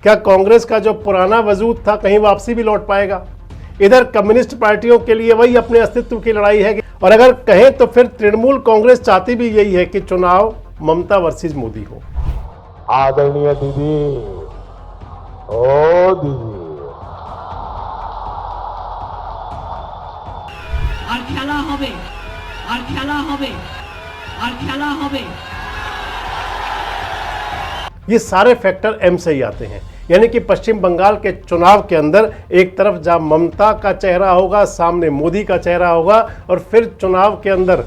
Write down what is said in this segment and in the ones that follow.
क्या कांग्रेस का जो पुराना वजूद था कहीं वापसी भी लौट पाएगा? इधर कम्युनिस्ट पार्टियों के लिए वही अपने अस्तित्व की लड़ाई है, और अगर कहें तो फिर तृणमूल कांग्रेस चाहती भी यही है कि चुनाव ममता वर्सेस मोदी हो। आदरणीय दीदी, ओ दीदी, আর খেলা হবে, আর খেলা হবে, আর খেলা হবে। ये सारे फैक्टर एम से ही आते हैं, यानी कि पश्चिम बंगाल के चुनाव के अंदर एक तरफ जहां ममता का चेहरा होगा, सामने मोदी का चेहरा होगा, और फिर चुनाव के अंदर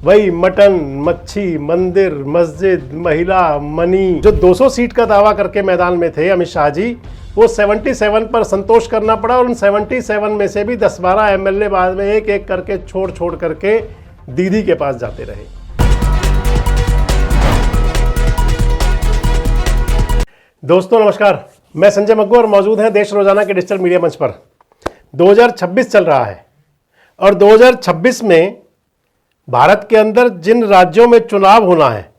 वही मटन, मच्छी, मंदिर, मस्जिद, महिला, मनी, जो 200 सीट का दावा करके मैदान में थे अमित शाह जी, वो 77 पर संतोष करना पड़ा, और उन 77 में से भी 10-12 एमएलए बाद में एक एक करके छोड़ करके दीदी के पास जाते रहे। दोस्तों नमस्कार, मैं संजय मग्गू और मौजूद हैं देश रोजाना के डिजिटल मीडिया मंच पर। 2026 चल रहा है, और 2026 में भारत के अंदर जिन राज्यों में चुनाव होना है,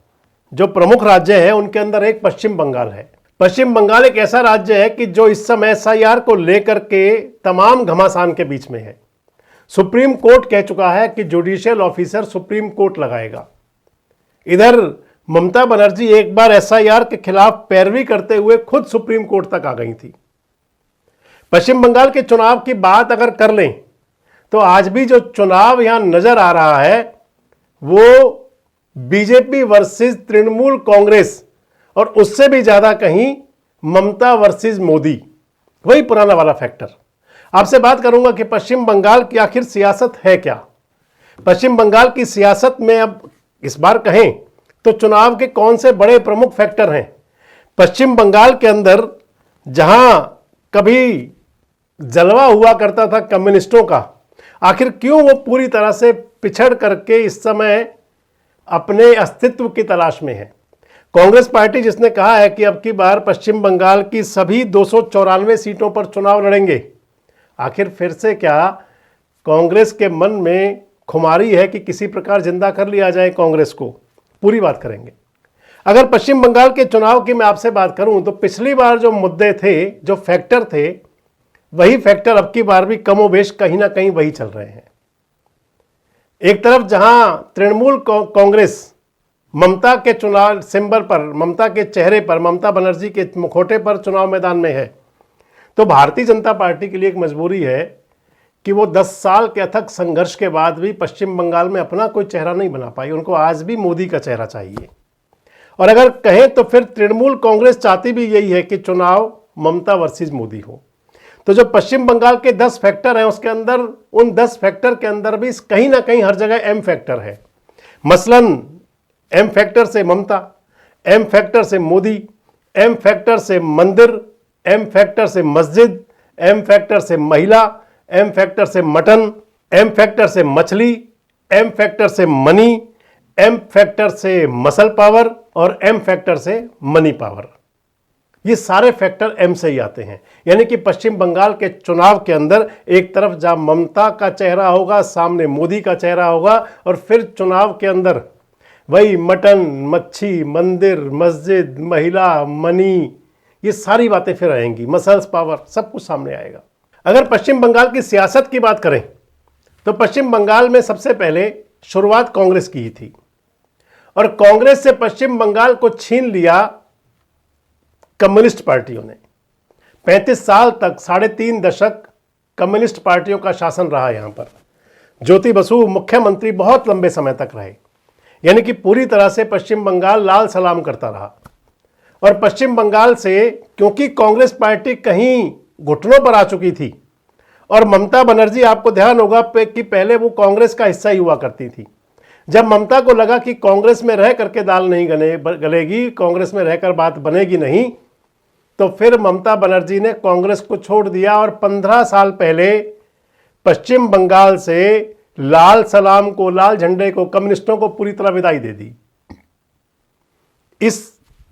जो प्रमुख राज्य हैं, उनके अंदर एक पश्चिम बंगाल है। पश्चिम बंगाल एक ऐसा राज्य है कि जो इस समय एसआईआर को लेकर के तमाम घमासान के बीच में है। सुप्रीम कोर्ट कह चुका है कि जुडिशियल ऑफिसर सुप्रीम कोर्ट लगाएगा। इधर ममता बनर्जी एक बार एसआईआर के खिलाफ पैरवी करते हुए खुद सुप्रीम कोर्ट तक आ गई थी। पश्चिम बंगाल के चुनाव की बात अगर कर लें तो आज भी जो चुनाव यहां नजर आ रहा है वो बीजेपी वर्सेस तृणमूल कांग्रेस, और उससे भी ज्यादा कहीं ममता वर्सेस मोदी, वही पुराना वाला फैक्टर। आपसे बात करूंगा कि पश्चिम बंगाल की आखिर सियासत है क्या। पश्चिम बंगाल की सियासत में अब इस बार कहें तो चुनाव के कौन से बड़े प्रमुख फैक्टर हैं। पश्चिम बंगाल के अंदर जहां कभी जलवा हुआ करता था कम्युनिस्टों का, आखिर क्यों वो पूरी तरह से पिछड़ करके इस समय अपने अस्तित्व की तलाश में है। कांग्रेस पार्टी जिसने कहा है कि अब की बार पश्चिम बंगाल की सभी 294 सीटों पर चुनाव लड़ेंगे, आखिर फिर से क्या कांग्रेस के मन में खुमारी है कि किसी प्रकार जिंदा कर लिया जाए कांग्रेस को? पूरी बात करेंगे। अगर पश्चिम बंगाल के चुनाव की मैं आपसे बात करूं तो पिछली बार जो मुद्दे थे, जो फैक्टर थे, वही फैक्टर अब की बार भी कमोबेश कहीं ना कहीं वही चल रहे हैं। एक तरफ जहां तृणमूल कांग्रेस ममता के चुनाव सिंबल पर, ममता के चेहरे पर, ममता बनर्जी के मुखौटे पर चुनाव मैदान में है, तो भारतीय जनता पार्टी के लिए एक मजबूरी है कि वो 10 साल के अथक संघर्ष के बाद भी पश्चिम बंगाल में अपना कोई चेहरा नहीं बना पाई। उनको आज भी मोदी का चेहरा चाहिए, और अगर कहें तो फिर तृणमूल कांग्रेस चाहती भी यही है कि चुनाव ममता वर्सेस मोदी हो। तो जो पश्चिम बंगाल के 10 फैक्टर हैं, उसके अंदर, उन 10 फैक्टर के अंदर भी कहीं ना कहीं हर जगह एम फैक्टर है। मसलन एम फैक्टर से ममता, एम फैक्टर से मोदी, एम फैक्टर से मंदिर, एम फैक्टर से मस्जिद, एम फैक्टर से महिला, एम फैक्टर से मटन, एम फैक्टर से मछली, एम फैक्टर से मनी, एम फैक्टर से मसल पावर, और एम फैक्टर से मनी पावर। ये सारे फैक्टर एम से ही आते हैं, यानी कि पश्चिम बंगाल के चुनाव के अंदर एक तरफ जहां ममता का चेहरा होगा, सामने मोदी का चेहरा होगा, और फिर चुनाव के अंदर वही मटन, मच्छी, मंदिर, मस्जिद, महिला, मनी, ये सारी बातें फिर आएंगी, मसल्स पावर, सब कुछ सामने आएगा। अगर पश्चिम बंगाल की सियासत की बात करें तो पश्चिम बंगाल में सबसे पहले शुरुआत कांग्रेस की ही थी, और कांग्रेस से पश्चिम बंगाल को छीन लिया कम्युनिस्ट पार्टियों ने। 35 साल तक, 3.5 दशक कम्युनिस्ट पार्टियों का शासन रहा यहां पर। ज्योति बसु मुख्यमंत्री बहुत लंबे समय तक रहे, यानी कि पूरी तरह से पश्चिम बंगाल लाल सलाम करता रहा। और पश्चिम बंगाल से क्योंकि कांग्रेस पार्टी कहीं घुटनों पर आ चुकी थी, और ममता बनर्जी, आपको ध्यान होगा कि पहले वो कांग्रेस का हिस्सा ही हुआ करती थी। जब ममता को लगा कि कांग्रेस में रह करके दाल नहीं गलेगी, कांग्रेस में रहकर बात बनेगी नहीं, तो फिर ममता बनर्जी ने कांग्रेस को छोड़ दिया, और 15 साल पहले पश्चिम बंगाल से लाल सलाम को, लाल झंडे को, कम्युनिस्टों को पूरी तरह विदाई दे दी। इस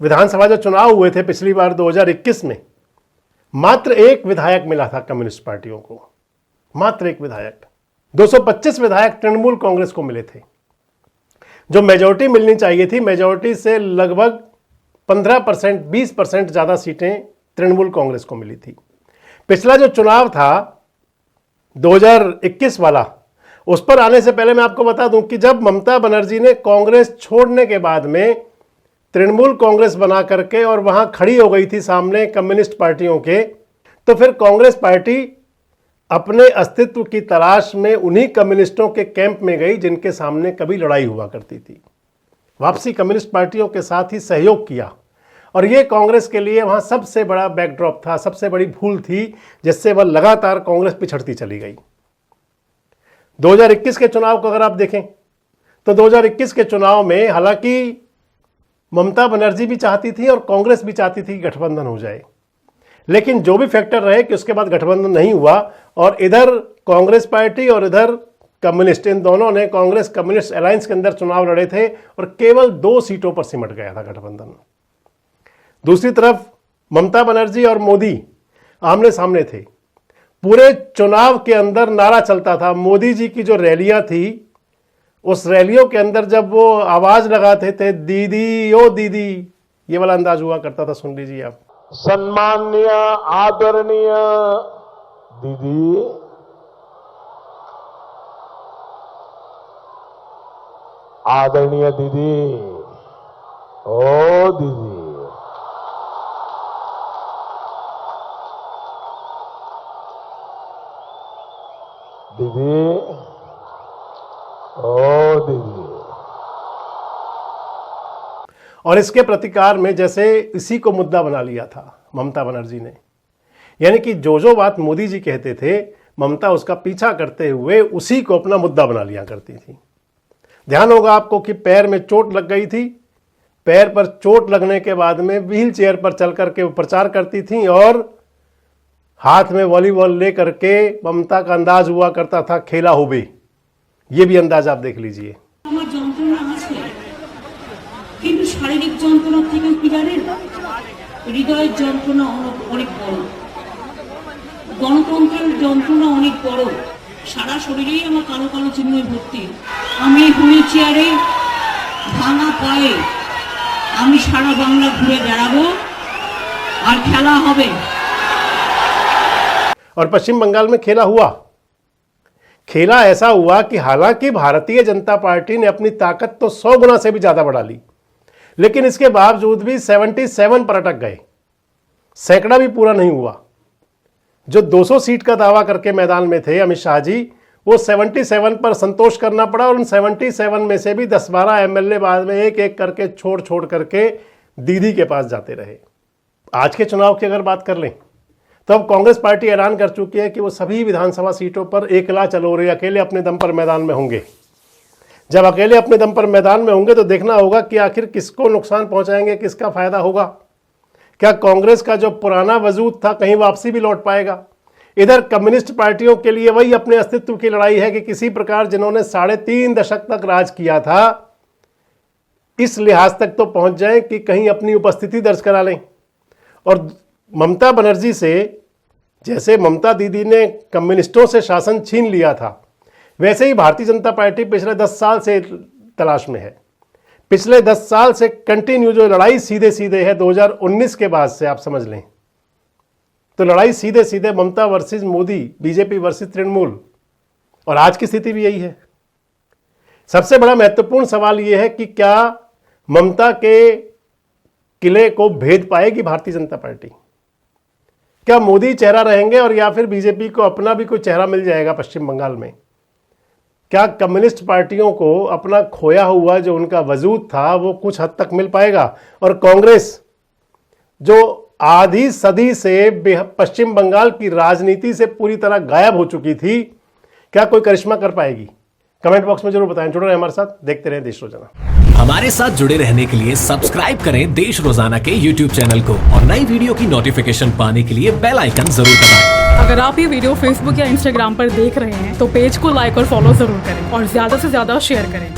विधानसभा जो चुनाव हुए थे पिछली बार 2021 में, मात्र एक विधायक मिला था कम्युनिस्ट पार्टियों को, मात्र एक विधायक। 225 विधायक तृणमूल कांग्रेस को मिले थे। जो मेजॉरिटी मिलनी चाहिए थी, मेजॉरिटी से लगभग 15%, 20% ज्यादा सीटें तृणमूल कांग्रेस को मिली थी। पिछला जो चुनाव था 2021 वाला, उस पर आने से पहले मैं आपको बता दूं कि जब ममता बनर्जी ने कांग्रेस छोड़ने के बाद में तृणमूल कांग्रेस बना करके और वहां खड़ी हो गई थी सामने कम्युनिस्ट पार्टियों के, तो फिर कांग्रेस पार्टी अपने अस्तित्व की तलाश में उन्हीं कम्युनिस्टों के कैंप में गई जिनके सामने कभी लड़ाई हुआ करती थी। वापसी कम्युनिस्ट पार्टियों के साथ ही सहयोग किया, और ये कांग्रेस के लिए वहां सबसे बड़ा बैकड्रॉप था, सबसे बड़ी भूल थी, जिससे वह लगातार कांग्रेस पिछड़ती चली गई। 2021 के चुनाव को अगर आप देखें तो 2021 के चुनाव में हालांकि ममता बनर्जी भी चाहती थी और कांग्रेस भी चाहती थी कि गठबंधन हो जाए, लेकिन जो भी फैक्टर रहे कि उसके बाद गठबंधन नहीं हुआ, और इधर कांग्रेस पार्टी और इधर कम्युनिस्ट, इन दोनों ने कांग्रेस कम्युनिस्ट अलायंस के अंदर चुनाव लड़े थे और केवल 2 सीटों पर सिमट गया था गठबंधन। दूसरी तरफ ममता बनर्जी और मोदी आमने सामने थे। पूरे चुनाव के अंदर नारा चलता था, मोदी जी की जो रैलियां थी, उस रैलियों के अंदर जब वो आवाज लगाते थे दीदी ओ दीदी, ये वाला अंदाज हुआ करता था। सुन लीजिए आप। सम्माननीय आदरणीय दीदी, आदरणीय दीदी, ओ दीदी, दीदी, ओ दीदी। और इसके प्रतिकार में जैसे इसी को मुद्दा बना लिया था ममता बनर्जी ने, यानी कि जो बात मोदी जी कहते थे, ममता उसका पीछा करते हुए उसी को अपना मुद्दा बना लिया करती थी। ध्यान होगा आपको कि पैर में चोट लग गई थी, पैर पर चोट लगने के बाद में व्हील चेयर पर चल करके वो प्रचार करती थी और हाथ में वॉलीबॉल लेकर के ममता का अंदाज हुआ करता था खेला होबे। ये भी अंदाज आप देख लीजिए। আমার যন্ত্রণা আছে, কিন্তু শারীরিক যন্ত্রণা থেকে কি জানেন, হৃদয়ের যন্ত্রণা অনেক বড়, গণতন্ত্রের যন্ত্রণা অনেক বড়। সারা শরীরেই আমার কালো কালো চিহ্ন ভর্তি। আমি হুইল চেয়ারে ভাঙা পায়ে আমি সারা বাংলা ঘুরে বেড়াবো আর খেলা হবে। और पश्चिम बंगाल में खेला हुआ, खेला ऐसा हुआ कि हालांकि भारतीय जनता पार्टी ने अपनी ताकत तो 100 गुना से भी ज्यादा बढ़ा ली, लेकिन इसके बावजूद भी 77 पर अटक गए। सैकड़ा भी पूरा नहीं हुआ। जो 200 सीट का दावा करके मैदान में थे अमित शाह जी, वो 77 पर संतोष करना पड़ा, और उन 77 में से भी 10-12 एमएलए बाद में एक एक करके छोड़ करके दीदी के पास जाते रहे। आज के चुनाव की अगर बात कर लें तो अब कांग्रेस पार्टी ऐलान कर चुकी है कि वो सभी विधानसभा सीटों पर एकला चलोरे अकेले अपने दम पर मैदान में होंगे। जब अकेले अपने दम पर मैदान में होंगे तो देखना होगा कि आखिर किसको नुकसान पहुंचाएंगे, किसका फायदा होगा। क्या कांग्रेस का जो पुराना वजूद था कहीं वापसी भी लौट पाएगा? इधर कम्युनिस्ट पार्टियों के लिए वही अपने अस्तित्व की लड़ाई है कि किसी प्रकार जिन्होंने 3.5 दशक तक राज किया था, इस लिहाज तक तो पहुंच जाएं कि कहीं अपनी उपस्थिति दर्ज करा लें। और ममता बनर्जी से, जैसे ममता दीदी ने कम्युनिस्टों से शासन छीन लिया था, वैसे ही भारतीय जनता पार्टी पिछले 10 साल से तलाश में है। पिछले 10 साल से कंटिन्यू जो लड़ाई सीधे सीधे है 2019 के बाद से, आप समझ लें तो लड़ाई सीधे सीधे ममता वर्सेस मोदी, बीजेपी वर्सेस तृणमूल, और आज की स्थिति भी यही है। सबसे बड़ा महत्वपूर्ण सवाल यह है कि क्या ममता के किले को भेद पाएगी भारतीय जनता पार्टी? क्या मोदी चेहरा रहेंगे और या फिर बीजेपी को अपना भी कोई चेहरा मिल जाएगा पश्चिम बंगाल में? क्या कम्युनिस्ट पार्टियों को अपना खोया हुआ जो उनका वजूद था वो कुछ हद तक मिल पाएगा? और कांग्रेस जो आधी सदी से पश्चिम बंगाल की राजनीति से पूरी तरह गायब हो चुकी थी, क्या कोई करिश्मा कर पाएगी? कमेंट बॉक्स में जरूर बताएं। जुड़े रहें हमारे साथ, देखते रहें देश रोजाना। हमारे साथ जुड़े रहने के लिए सब्सक्राइब करें देश रोजाना के YouTube चैनल को, और नई वीडियो की नोटिफिकेशन पाने के लिए बेल आइकन जरूर दबाएं। अगर आप ये वीडियो Facebook या Instagram पर देख रहे हैं तो पेज को लाइक और फॉलो जरूर करें और ज्यादा से ज्यादा शेयर करें।